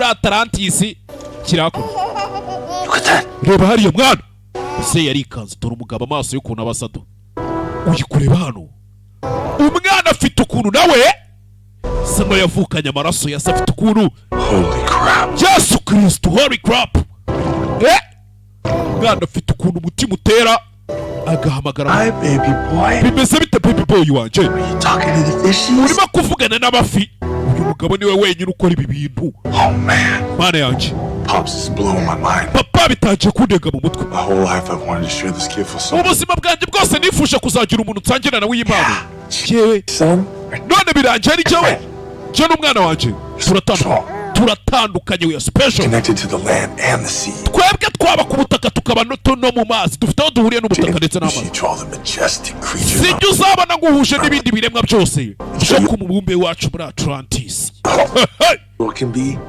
muri Atlantis kirakora. Reba hariya mwana. Se yari ikanze dore umugabo amaso y'ukuntu abasado. Uyikureba hano. Umwana afite ukuntu nawe Sama yavukanye amaraso ya afite ukuntu. Holy crap. Yesu Kristo, holy crap. Umwana afite ukuntu umutima utera agahamagara. Hi baby boy. Bimeze bite baby boy wanje? Are you talking to the fishies? Urimo kuvugana n'abafi. Uyu mugabo niwe wenyine ukora ibi bintu. Oh man. Mana yanje. Pops is blowing my mind. Papa bitangiye kundega mu mutwe. My whole life I've wanted to share this gift with someone. Ubuzima bwanjye bwose nifuje kuzagira umuntu nsangirana w'Imana. Yewe. Son. None birangiye ari cyawe. Je n'umwana wanje. Turatandukanye, we are special. Connected to the land and the sea. Twebwe twaba ku butaka tukaba no mu mazi. Dufite aho duhuriye n'ubutaka ndetse n'amazi. Sijya uzabona nguhuje n'ibindi biremwa byose byo ku mubumbe wacu muri Atlantis. What can be